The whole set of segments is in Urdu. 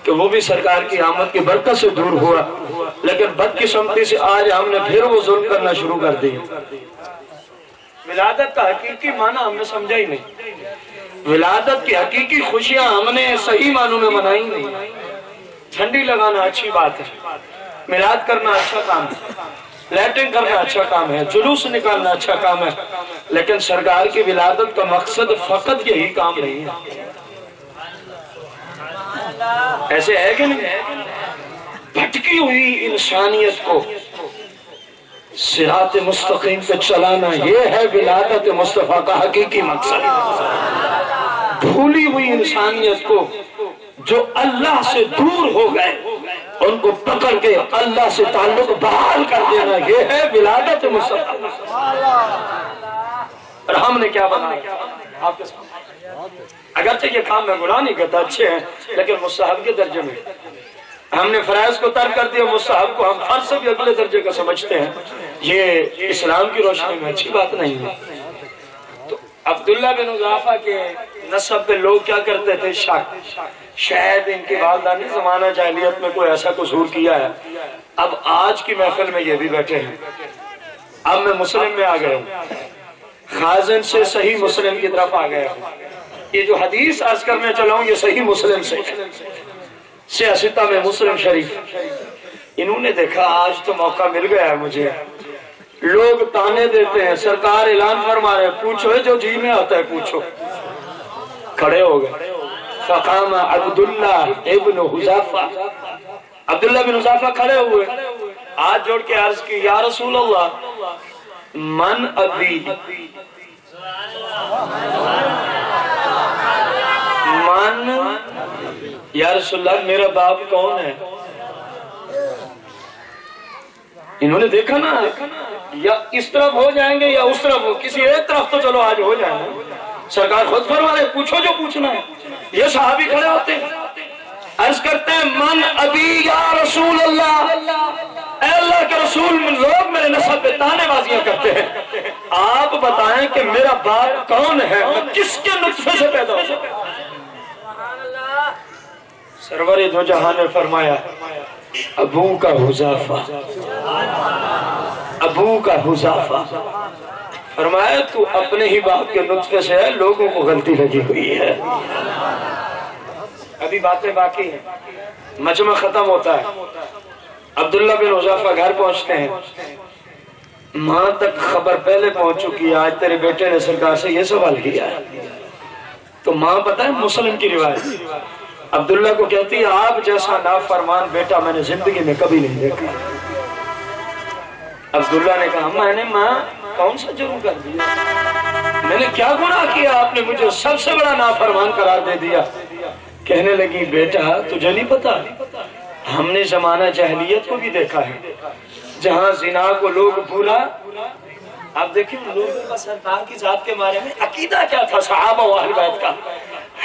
کہ وہ بھی سرکار کی آمد کی برکت سے دور ہوا، لیکن بدقسمتی سے آج ہم نے پھر وہ ظلم کرنا شروع کر دی۔ ولادت کا حقیقی معنی ہم نے سمجھا ہی نہیں، ولادت کی حقیقی خوشیاں ہم نے صحیح معنوں میں منائی نہیں۔ جھنڈی لگانا اچھی بات ہے، میلاد کرنا اچھا کام ہے، لیٹنگ کرنا اچھا کام ہے، جلوس نکالنا اچھا کام ہے، لیکن سرکار کی ولادت کا مقصد فقط یہی کام نہیں ہے۔ ایسے ہے کہ نہیں؟ بھٹکی ہوئی انسانیت کو صراط مستقیم پہ چلانا، یہ ہے ولادت مصطفیٰ کا حقیقی مقصد۔ بھولی ہوئی انسانیت کو جو اللہ سے دور ہو گئے ان کو پکڑ کے اللہ سے تعلق بحال کر دینا، یہ ہے ولادت مصطفیٰ۔ اور ہم نے کیا بنایا آپ کے سامنے؟ اگرچہ یہ کام میں گناہ نہیں کرتا، اچھے ہیں، لیکن مستحب کے درجے میں ہم نے فرائض کو ترک کر دیا، مستحب کو ہم فرض سے بھی اگلے درجے کا سمجھتے ہیں۔ یہ اسلام کی روشنی میں اچھی بات نہیں ہے۔ تو عبداللہ بن حذافہ کے نسب پہ لوگ کیا کرتے تھے؟ شک، شاید ان کی والدہ نے زمانہ جاہلیت میں کوئی ایسا قصور کیا ہے۔ اب آج کی محفل میں یہ بھی بیٹھے ہیں، اب میں مسلم میں آ گیا ہوں، خازن سے صحیح مسلم کی طرف آ گیا ہوں۔ یہ جو حدیث آج کرنے چلا ہوں یہ صحیح مسلم سے سیاستہ میں مسلم شریف۔ انہوں نے دیکھا آج تو موقع مل گیا ہے مجھے، لوگ تانے دیتے ہیں، سرکار اعلان فرما رہے ہیں پوچھو جو جی میں آتا ہے پوچھو۔ کھڑے ہو گئے، فقام عبداللہ ابن حذافہ، عبداللہ بن حذافہ کھڑے ہوئے، ہاتھ جوڑ کے عرض کی یا رسول اللہ من ابی، من یا رسول اللہ میرا باپ کون ہے؟ انہوں نے دیکھا نا یا اس طرف ہو جائیں گے یا اس طرف ہو، کسی ایک طرف تو چلو آج ہو جائیں گے۔ سرکار خود فرما رہے پوچھو جو پوچھنا ہے۔ یہ صحابی کھڑے ہوتے ہیں، عرض کرتے ہیں من ابی یا رسول اللہ، اے اللہ کے رسول، لوگ میرے نسب پہ تانے بازیاں کرتے ہیں، آپ بتائیں کہ میرا باپ کون ہے، میں کس کے نطفے سے پیدا ہوں؟ سرور دو جہاں نے فرمایا ابو کا حذافہ، ابو کا حذافہ، فرمایا تو اپنے ہی باپ کے نطفے سے ہے، لوگوں کو غلطی لگی ہوئی ہے۔ ابھی باتیں باقی ہیں، مجمع ختم ہوتا ہے، عبداللہ بن حذافہ گھر پہنچتے ہیں، ماں تک خبر پہلے پہنچ چکی ہے آج تیرے بیٹے نے سرکار سے یہ سوال کیا ہے۔ تو ماں پتہ ہے مسلم کی روایت عبداللہ کو کہتی ہے آپ جیسا نافرمان بیٹا میں نے زندگی میں کبھی نہیں دیکھا۔ عبداللہ نے کہا میں نے ماں کون سا جرم کر دیا، میں نے کیا گناہ کیا، آپ نے مجھے سب سے بڑا نافرمان قرار دے دیا۔ کہنے لگی بیٹا تجھے نہیں پتا، ہم نے زمانہ جاہلیت کو بھی دیکھا ہے، جہاں زنا کو لوگ بھولا۔ آپ دیکھیں لوگوں کا سرکار کی ذات کے بارے میں عقیدہ کیا تھا صحابہ و اہل بیت کا،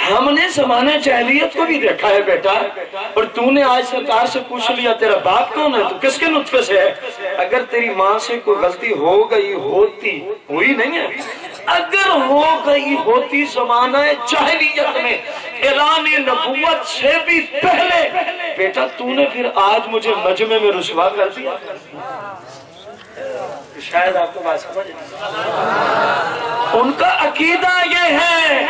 ہم نے زمانہ جاہلیت کو بھی دیکھا ہے بیٹا، اور تو نے آج سرکار سے پوچھ لیا تیرا باپ کون ہے، تو کس کے نطفے سے ہے؟ اگر تیری ماں سے کوئی غلطی ہو گئی ہوتی، ہوئی نہیں ہے، اگر ہو گئی ہوتی زمانہ جاہلیت میں اعلان نبوت سے بھی پہلے، بیٹا تو نے پھر آج مجھے مجمع میں رسوا کر دیا۔ شاید آپ کو بات سمجھ ان کا عقیدہ یہ ہے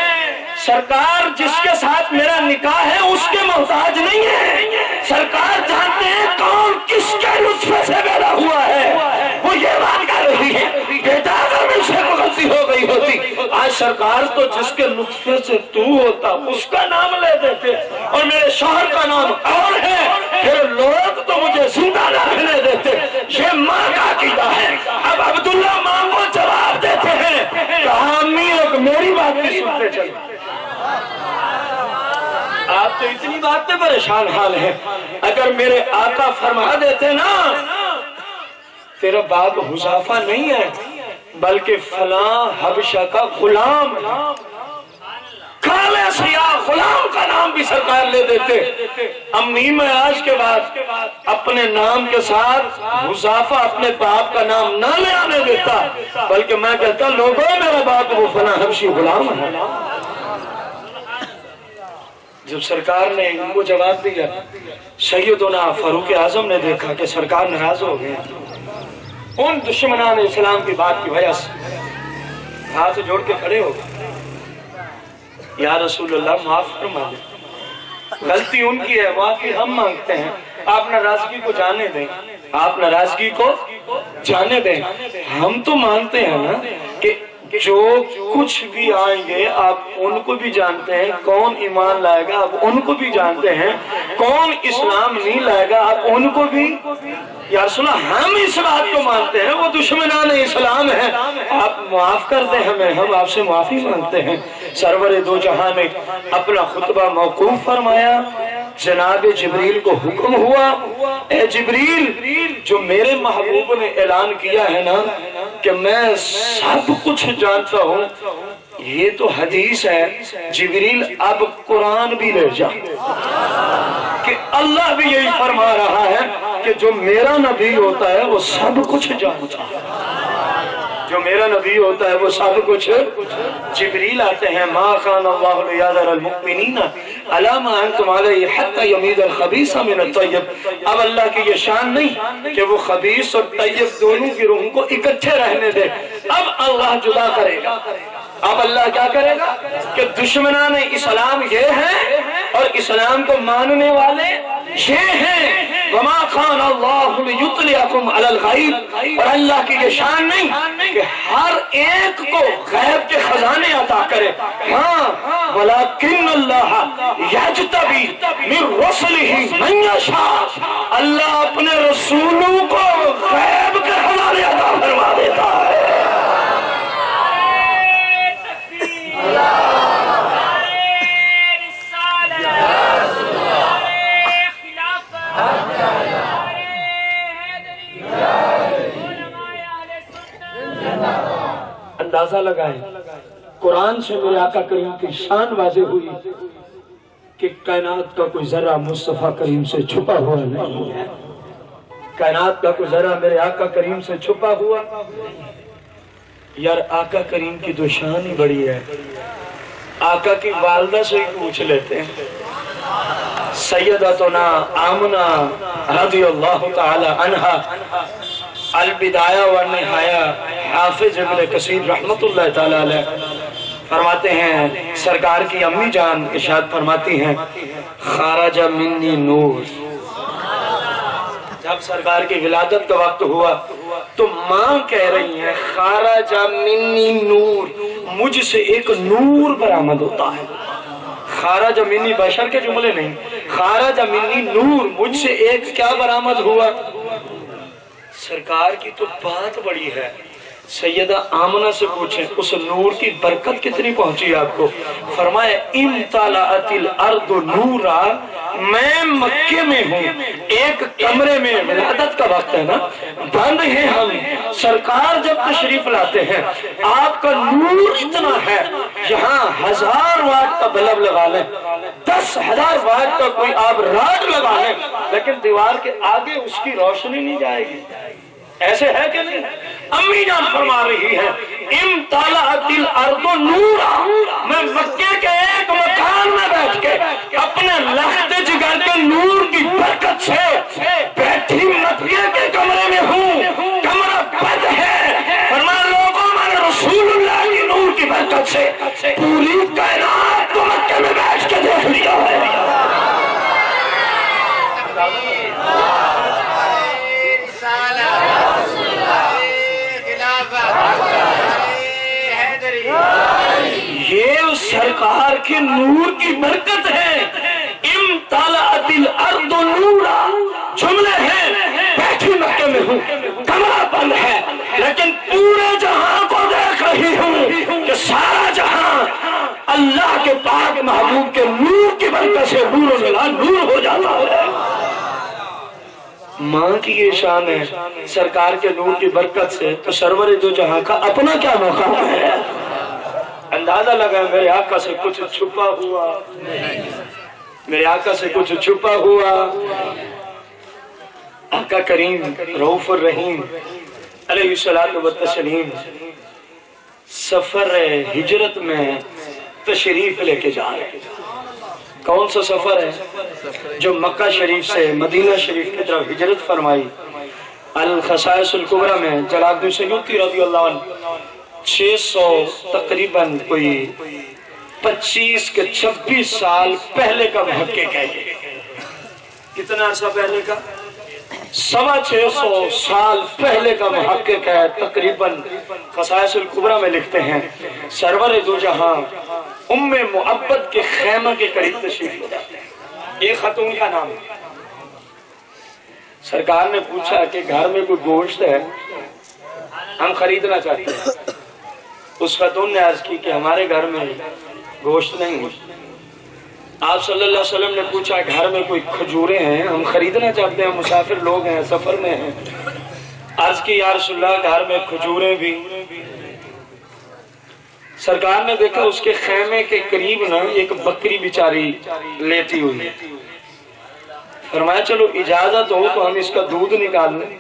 سرکار جس کے ساتھ میرا نکاح ہے اس کے محتاج نہیں ہے، سرکار جانتے ہیں کون کس کے نطفے سے پیدا ہوا ہے، وہ یہ بات کر رہی ہے بیٹا اگر مجھ سے کوئی غلطی ہو گئی ہوتی، آج سرکار تو جس کے نطفے سے تو ہوتا اس کا نام لے دیتے اور میرے شوہر کا نام اور ہے، پھر لوگ تو مجھے زندہ نہ رہنے دیتے۔ یہ ماں کا عقیدہ ہے۔ اب عبداللہ ماں کو جواب دیتے ہیں کہا امی ایک میری بات بھی سنتے چلے، آپ تو اتنی بات پہ پریشان حال ہے، اگر میرے آقا فرما دیتے نا تیرا باپ حذافہ نہیں ہے بلکہ فلاں حبشہ کا غلام ہے، کالے سیاہ غلام کا نام بھی سرکار لے دیتے، امی میں آج کے بعد اپنے نام کے ساتھ حذافہ اپنے باپ کا نام نہ لے آنے دیتا، بلکہ میں کہتا لوگوں میرا باپ وہ فلاں حبشی غلام ہے۔ جب سرکار نے ان کو جواب دیا، سیدنا فاروق اعظم نے دیکھا کہ سرکار ناراض ہو گئے، ان دشمنان اسلام کی بات کی وجہ سے ہاتھ جوڑ کے کھڑے ہو گئے، یا رسول اللہ معاف فرما دیں، غلطی ان کی ہے، معافی ہم مانگتے ہیں، آپ ناراضگی کو جانے دیں، آپ ناراضگی کو جانے دیں۔ ہم تو مانتے ہیں نا کہ جو کچھ بھی آئیں گے آپ ان کو بھی جانتے ہیں، کون ایمان لائے گا آپ ان کو بھی جانتے ہیں، کون اسلام نہیں لائے گا آپ ان کو بھی، یا رسول اللہ ہم اس بات کو مانتے ہیں، وہ دشمنان اسلام ہیں، آپ معاف کر دیں ہمیں، ہم آپ سے معافی مانگتے ہیں۔ سرور دو جہاں نے اپنا خطبہ موقوف فرمایا، جناب جبریل کو حکم ہوا، اے جبریل، جو میرے محبوب نے اعلان کیا ہے نا کہ میں سب کچھ جانتا ہوں، یہ تو حدیث ہے، جبریل اب قرآن بھی لے جا، کہ اللہ بھی یہی فرما رہا ہے کہ جو میرا نبی ہوتا ہے وہ سب کچھ جانتا ہے، جو میرا نبی ہوتا ہے وہ سب کچھ۔ جبریل آتے ہیں، ما کان اللہ لیذر المؤمنین علی ما انتم علیہ حتی یمیز الخبیث من الطیب۔ اب اللہ کی یہ شان نہیں کہ وہ خبیث اور طیب دونوں گروہوں کو اکٹھے رہنے دے، اب اللہ جدا کرے گا، اب اللہ کیا کرے گا کہ دشمنان اسلام یہ ہیں اور اسلام کو ماننے والے یہ ہیں۔ وما کان اللہ لیطلعکم علی الغیب، اور اللہ کی یہ شان نہیں کہ ہر ایک کو غیب کے خزانے عطا کرے، ہاں ولکن اللہ یجتبی من رسلہ من یشاء، اللہ اپنے رسولوں کو غیب کے خزانے عطا فرما دیتا ہے۔ اندازہ لگائیں، قرآن سے میرے آقا کریم کی شان واضح ہوئی کہ کائنات کا کوئی ذرہ مصطفیٰ کریم سے چھپا ہوا نہیں ہے، کائنات کا کوئی ذرہ میرے آقا کریم سے چھپا ہوا۔ یار آقا کریم کی تو شان ہی بڑی ہے، آقا کی والدہ سے ہی پوچھ لیتے ہیں، سیدتنا آمنہ رضی اللہ تعالی عنہا، البدایہ والنہایہ، حافظ ابن کثیر رحمت اللہ تعالی علیہ فرماتے ہیں، سرکار کی امی جان ارشاد فرماتی ہیں، خرج منی نور، جب سرکار کی ولادت کا وقت ہوا تو ماں کہہ رہی ہیں، خرج منی نور، مجھ سے ایک نور برآمد ہوتا ہے، خرج منی بشر کے جملے نہیں، خرج منی نور، مجھ سے ایک کیا برآمد ہوا۔ سرکار کی تو بات بڑی ہے، سیدہ آمنہ سے پوچھیں اس نور کی برکت کتنی پہنچی آپ کو، فرمایا امتلأت الارض نورا، میں مکے میں ہوں، ایک کمرے میں، ولادت کا وقت ہے نا، بند ہیں ہم، سرکار جب تشریف لاتے ہیں آپ کا نور اتنا ہے، یہاں 1000 واٹ کا بلب لگا لیں، 10,000 واٹ کا کوئی آپ راڈ لگا لیں، لیکن دیوار کے آگے اس کی روشنی نہیں جائے گی، ایسے ہے کہ نہیں؟ امی جان فرما رہی ہے، امتلأت الارض نورا، میں مکے کے ایک مکان میں بیٹھ کے اپنے لخت جگر کے نور کی برکت سے بیٹھی مکے کے کمرے میں ہوں، کمرہ بند ہے، فرمایا لوگوں میں نے رسول اللہ کی نور کی برکت سے پوری کائنات کو مکے میں بیٹھ کے دیکھ لیا ہے۔ یہ اس سرکار کے نور کی برکت ہے، امتلأت الارض نورا، جملے ہیں، بیٹھی مکے میں ہوں، کمرہ بند ہے، لیکن پورے جہاں کو دیکھ رہی ہوں کہ سارا جہاں اللہ کے پاک محبوب کے نور کی برکت سے نور ملا نور ہو جاتا ہے۔ ماں کی یہ شان ہے، سرکار کے نور کی برکت سے تو سرور دو جہاں کا اپنا کیا مقام ہے۔ اندازہ لگا میرے آقا سے کچھ چھپا ہوا، میرے آقا سے کچھ چھپا ہوا۔ آقا کریم رؤوف الرحیم علیہ الصلوۃ والتسلیم سفر ہجرت میں تشریف لے کے جا رہے ہیں، کون سا سفر ہے جو مکہ شریف سے مدینہ شریف کی طرف ہجرت فرمائی؟ الخصائص الکبریٰ میں جلال الدین سیوطی رضی اللہ عنہ 600 تقریباً کوئی 25 کے 26 سال پہلے کا محقق ہے۔ کتنا عرصہ پہلے کا؟ 650 سال پہلے کا محقق ہے تقریباً۔ خصائص الکبریٰ میں لکھتے ہیں سرور دو جہاں ام معبد کے خیمہ کے قریب تشریف لے جاتے ہیں۔ ایک خاتون کا نام ہے۔ سرکار نے پوچھا کہ گھر میں کوئی گوشت ہے، ہم خریدنا چاہتے ہیں۔ اس خاتون نے عرض کی کہ ہمارے گھر میں گوشت نہیں ہے۔ آپ صلی اللہ علیہ وسلم نے پوچھا گھر میں کوئی کھجوریں ہیں، ہم خریدنا چاہتے ہیں، مسافر لوگ ہیں، سفر میں ہیں۔ عرض کی یا رسول اللہ گھر میں کھجوریں بھی۔ سرکار نے دیکھا اس کے خیمے کے قریب نا ایک بکری بیچاری لیٹی ہوئی، فرمایا چلو اجازت ہو تو ہم اس کا دودھ نکال لیں۔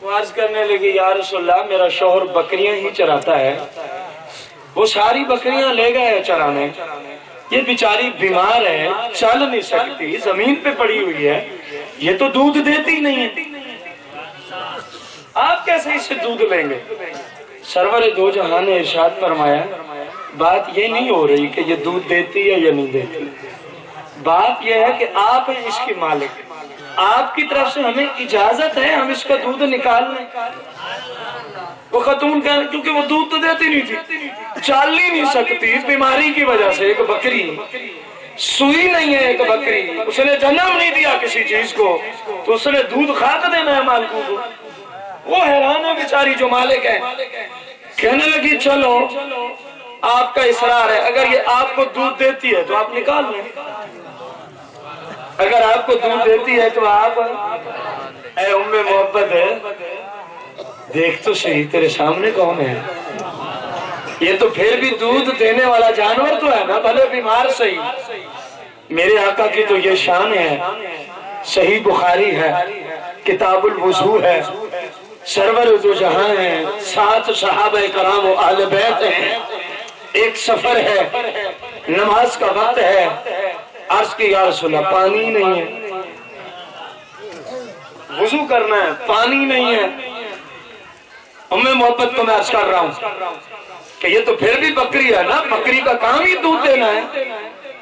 وہ عرض کرنے لگی یا رسول اللہ میرا شوہر بکریاں ہی چراتا ہے، وہ ساری بکریاں لے گئے چرانے، یہ بیچاری بیمار ہے، چل نہیں سکتی، زمین پہ پڑی ہوئی ہے، یہ تو دودھ دیتی نہیں ہے، آپ کیسے اس سے دودھ لیں گے؟ سرور دو جہان نے ارشاد فرمایا بات یہ نہیں ہو رہی کہ یہ دودھ دیتی ہے یا نہیں دیتی، بات یہ ہے کہ آپ ہیں اس کی مالک، آپ کی طرف سے ہمیں اجازت ہے ہم اس کا دودھ نکال لیں۔ وہ خاتون کہنے کیونکہ وہ دودھ تو دیتی نہیں تھی، چل ہی نہیں سکتی بیماری کی وجہ سے، ایک بکری سوئی نہیں ہے، ایک بکری اس نے جنم نہیں دیا کسی چیز کو تو اس نے دودھ خاک دینا ہے مالکوں کو۔ وہ حیران ہے بیچاری جو مالک ہے، کہنے لگی چلو آپ کا اصرار ہے، اگر یہ آپ کو دودھ دیتی ہے تو آپ نکال لیں، اگر آپ کو دودھ دیتی ہے تو آپ اے ام محبت ہے دیکھ تو صحیح تیرے سامنے کون ہے، یہ تو پھر بھی دودھ دینے والا جانور تو ہے نا، بھلے بیمار صحیح، میرے آقا کی تو یہ شان ہے۔ صحیح بخاری ہے، کتاب الوضو ہے، سرور دو جہاں ہیں، 7 صحابہ کرام و اہل بیت ہیں، ایک سفر ہے، نماز کا وقت ہے، عرض کی یا رسول اللہ پانی نہیں ہے، وضو کرنا ہے، پانی نہیں ہے۔ ام محبت کو میں عرض کر رہا ہوں کہ یہ تو پھر بھی بکری ہے نا، بکری کا کام ہی دودھ دینا ہے،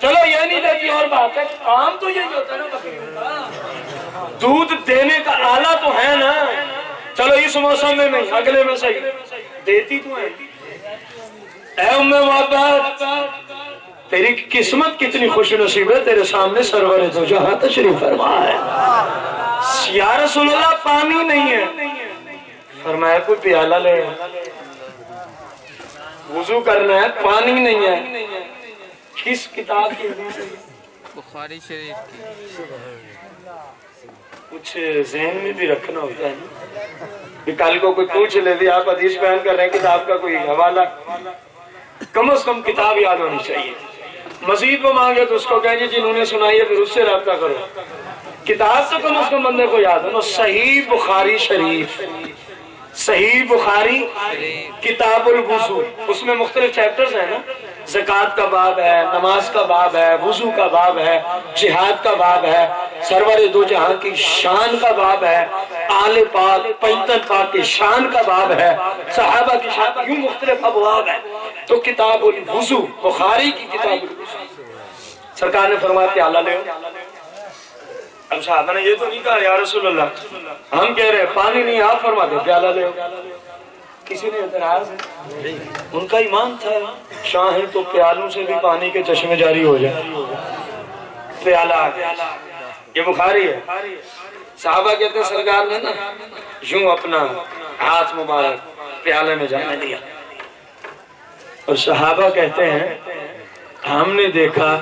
چلو یہ نہیں دیتی اور بات ہے، کام تو یہی ہوتا ہے نا بکری کا، دودھ دینے کا آلہ تو ہے نا، چلو اس موسم میں نہیں اگلے میں صحیح دیتی تو ہے۔ اے ام محبت تیری قسمت کتنی خوش نصیب ہے، تیرے سامنے سرور دو جہاں تشریف فرما ہے۔ یا رسول اللہ پانی نہیں ہے، فرمایا کوئی پیالہ لے، وضو کرنا ہے، پانی نہیں ہے۔ کس کتاب کی حدیث ہے؟ بخاری شریف کی۔ کچھ ذہن میں بھی رکھنا ہوتا ہے کہ کل کو کوئی پوچھ لے بھی آپ حدیث بیان کر رہے ہیں، کتاب کا کوئی حوالہ، کم از کم کتاب یاد ہونی چاہیے۔ مزید وہ مانگے تو اس کو کہیں جنہوں نے سنائی ہے پھر اس سے رابطہ کرو، کتاب تو کم از کم بندے کو یاد ہو۔ صحیح بخاری شریف، صحیح بخاری کتاب الوضو، اس میں مختلف چیپٹرز ہیں نا، زکوٰۃ کا باب ہے، نماز کا باب ہے، وضو کا باب ہے، جہاد کا باب ہے، سرور دو جہاں کی شان کا باب ہے، آل پاک پیغمبر پاک کی شان کا باب ہے، صحابہ کی شان، یوں مختلف ابواب ہیں۔ تو کتاب الوضو بخاری کی کتاب الوضو، سرکار نے فرمایا پیالہ لے۔ اب صحابہ نے یہ تو نہیں کہا یا رسول اللہ ہم کہہ رہے ہیں پانی نہیں، آپ فرما دیں پیالہ لے۔ کسی نے اعتراض ہے؟ ان کا ایمان تھا شاہیں تو پیالوں سے بھی پانی کے چشمے جاری ہو جائے، پیالہ آ گیا۔ یہ بخاری ہے۔ صحابہ کہتے ہیں سرکار نے نا یوں اپنا ہاتھ مبارک پیالے میں جانے دیا، اور صحابہ کہتے ہیں ہم نے دیکھا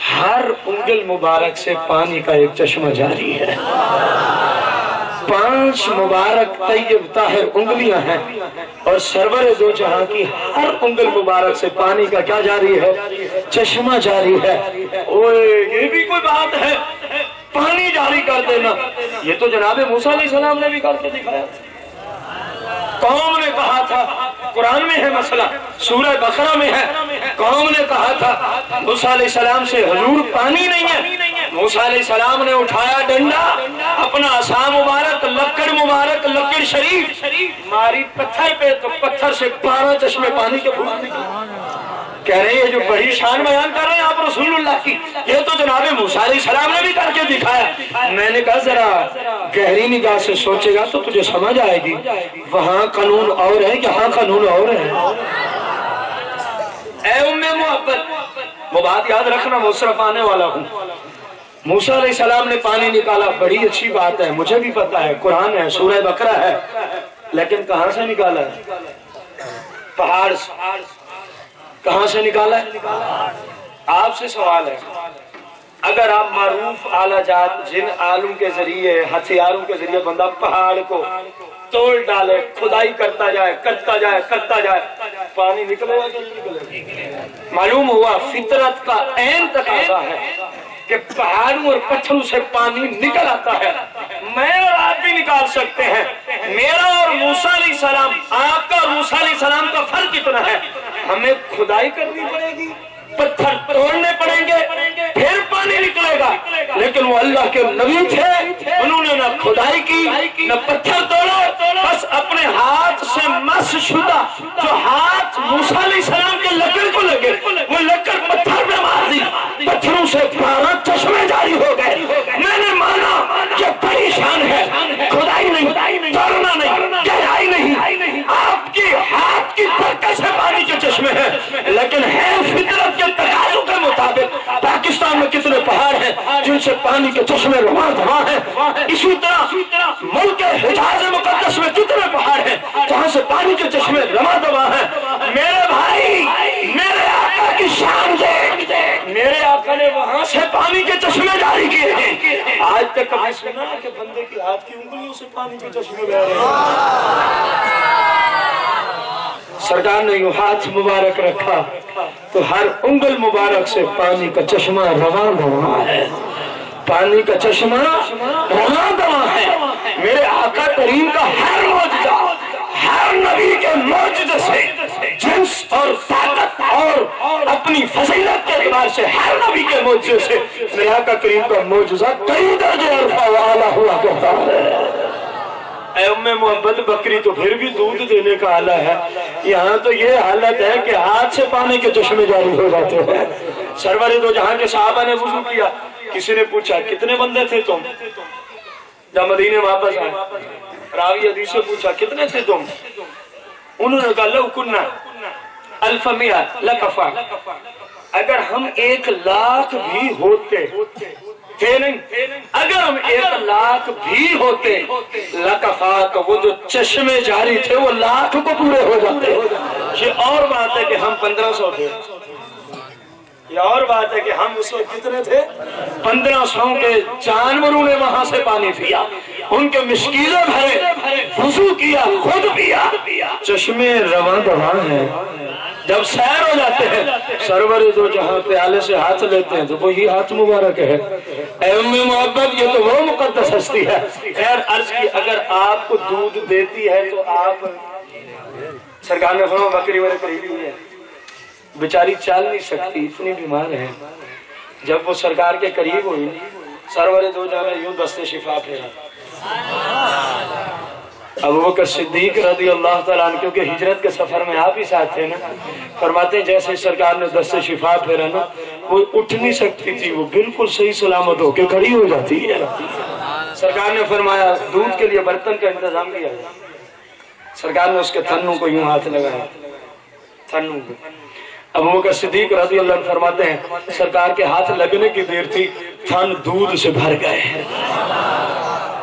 ہر انگل مبارک سے پانی کا ایک چشمہ جاری ہے، 5 مبارک طیب طاہر انگلیاں ہیں، اور سرور دو جہاں کی ہر انگل مبارک سے پانی کا کیا جاری ہے؟ چشمہ جاری ہے۔ اوے یہ بھی کوئی بات ہے، پانی جاری کر دینا، یہ تو جناب موسیٰ علیہ السلام نے بھی کر کے دکھایا تھا۔ قوم نے کہا تھا قرآن میں ہے مسئلہ، سورہ بقرہ میں ہے۔ قوم نے کہا تھا موسیٰ علیہ السلام سے حضور پانی نہیں ہے، موسیٰ علیہ السلام نے اٹھایا ڈنڈا، اپنا عصا مبارک، لکڑ مبارک، لکڑ شریف ماری پتھر پہ، تو پتھر سے 12 چشمے پانی کے پھوٹ نکلے۔ کہہ رہے ہیں جو بڑی شان بیان کر رہے ہیں آپ رسول اللہ کی، یہ تو جناب موسیٰ علیہ السلام نے بھی کر کے دکھایا۔ میں نے کہا ذرا گہری نگاہ سے سوچے گا تو تجھے سمجھ آئے گی، وہاں قانون اور ہے، یہاں قانون اور ہے۔ اے ام محبت، وہ بات یاد رکھنا، مصرف آنے والا ہوں۔ موسیٰ علیہ السلام نے پانی نکالا، بڑی اچھی بات ہے، مجھے بھی پتا ہے، قرآن ہے، سورہ بقرہ ہے، لیکن کہاں سے نکالا ہے؟ پہاڑ سے۔ کہاں سے نکالا ہے؟ آپ سے سوال ہے، اگر آپ معروف اعلیٰ جات جن آلوں کے ذریعے، ہتھیاروں کے ذریعے بندہ پہاڑ کو توڑ ڈالے، کھدائی کرتا جائے، کرتا جائے، کرتا جائے، پانی نکلے گا کہ نہیں نکلے گا؟ معلوم ہوا فطرت کا عین تقاضا ہے کہ پہاڑوں اور پتھروں سے پانی نکل آتا ہے۔ میں اور آپ بھی نکال سکتے ہیں۔ میرا اور موسیٰ علیہ السلام، آپ کا اور موسیٰ علیہ السلام کا فرق اتنا ہے، ہمیں کھدائی کرنی پڑے گی، پتھر توڑنے پڑیں گے، پھر پانی نکلے گا۔ لیکن وہ اللہ کے نبی تھے، انہوں نے نہ کھدائی کی نہ پتھر توڑا، بس اپنے ہاتھ سے مس شدہ جو ہاتھ موسیٰ علیہ السلام کے لکڑ کو لگے، وہ لکڑ پتھر میں مار دی، پتھروں سے 12 چشمے جاری ہو گئے۔ میں نے مانا یہ بڑی شان ہے، کھدائی نہیں، توڑنا نہیں، گہرائی نہیں، آپ کی ہاتھ کی برکت سے پانی کے چشمے ہیں، لیکن ہے فطرت کے تقاضوں کے مطابق۔ پاکستان میں کتنے پہاڑ ہیں جن سے پانی کے چشمے رواں دواں ہیں، اسی طرح ملک حجاز مقدس میں کتنے پہاڑ ہیں جہاں سے پانی کے چشمے رواں دواں ہیں۔ میرے بھائی، میرے آقا کی شان دیکھ، میرے آقا نے وہاں سے پانی کے چشمے جاری کیے ہیں۔ آج تک کبھی سنا کہ بندے کے ہاتھ کی انگلیوں سے پانی کے چشمے بہ رہے ہیں؟ سرکار نے یوں ہاتھ مبارک رکھا تو ہر انگل مبارک سے پانی کا چشمہ رواں دواں ہے، پانی کا چشمہ رواں دواں ہے۔ میرے آقا کریم کا ہر معجزہ، ہر نبی کے معجزے سے، جنس اور طاقت اور اپنی فضیلت کے اعتبار سے، ہر نبی کے معجزے سے میرے آقا کریم کا معجزہ کئی درجے عرفہ والا ہوا کرتا ہے۔ اے ام محبت، بکری تو پھر بھی دودھ دینے کا آلہ ہے، یہاں تو یہ حالت ہے کہ ہاتھ سے پانی کے چشمے جاری ہو جاتے ہیں۔ سرور دو جہاں کے صحابہ نے وضو کیا، کسی نے پوچھا کتنے بندے تھے تم؟ جب مدینے واپس آئے، راوی حدیث سے پوچھا کتنے تھے تم؟ انہوں نے کہا لو کننا الف مئہ لکفا، اگر ہم 1,00,000 بھی ہوتے تھے نہیں، اگر ہم 1,00,000 بھی ہوتے لکفا، تو وہ جو چشمے جاری تھے وہ 1,00,000 کو پورے ہو جاتے۔ یہ اور بات ہے کہ ہم 1500 تھے، یہ اور بات ہے کہ ہم اس وقت کتنے تھے؟ 1500 کے جانوروں نے وہاں سے پانی پیا، ان کے مشکیلیں بھرے، وضو کیا، خود پیا، چشمے رواں دواں ہیں۔ جب سیر ہو جاتے ہیں، سرور دو جہاں پیالے سے ہاتھ لیتے ہیں تو وہی ہاتھ مبارک ہے۔ اے ام محبت، یہ تو وہ مقدس ہستی ہے۔ خیر عرض کی، اگر آپ کو دودھ دیتی ہے تو آپ، سرکار نے فرمایا بکری میرے قریبی ہوئی ہے، بیچاری چال نہیں سکتی، اتنی بیمار ہے۔ جب وہ سرکار کے قریب ہوئی، سرور دو جہاں یوں دستے شفا پھیرا۔ ابوبکر صدیق رضی اللہ تعالیٰ عنہ، کیونکہ ہجرت کے سفر میں آپ ہی ساتھ تھے نا، فرماتے ہیں جیسے سرکار نے دستے شفا پھیرا نا، وہ اٹھ نہیں سکتی تھی، وہ بالکل صحیح سلامت ہو کے کھڑی ہو جاتی ہے۔ سرکار نے فرمایا دودھ کے لیے برتن کا انتظام کیا ہے۔ سرکار نے اس کے تھنوں کو یوں ہاتھ لگایا، تھنوں کو۔ ابوبکر صدیق رضی اللہ عنہ فرماتے ہیں سرکار کے ہاتھ لگنے کی دیر تھی، تھن دودھ سے بھر گئے۔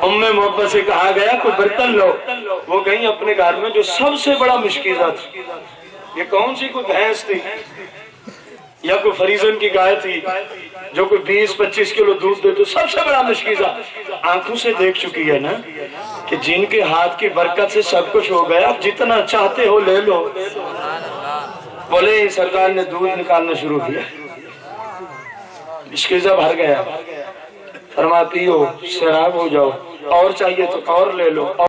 ام محبت سے کہا گیا کوئی برتن لو، وہ گئی اپنے گھر میں جو سب سے بڑا مشکیزہ تھا۔ یہ کون سی کوئی بھینس تھی یا کوئی فریزن کی گائے تھی جو کوئی 20-25 کلو دودھ دے، تو سب سے بڑا مشکیزہ آنکھوں سے دیکھ چکی ہے نا کہ جن کے ہاتھ کی برکت سے سب کچھ ہو گیا، اب جتنا چاہتے ہو لے لو۔ بولے سرکار نے دودھ نکالنا شروع کیا، مشکیزہ بھر گیا، فرمایا پیو، سیراب ہو جاؤ، اور چاہیے تو اور لے لو۔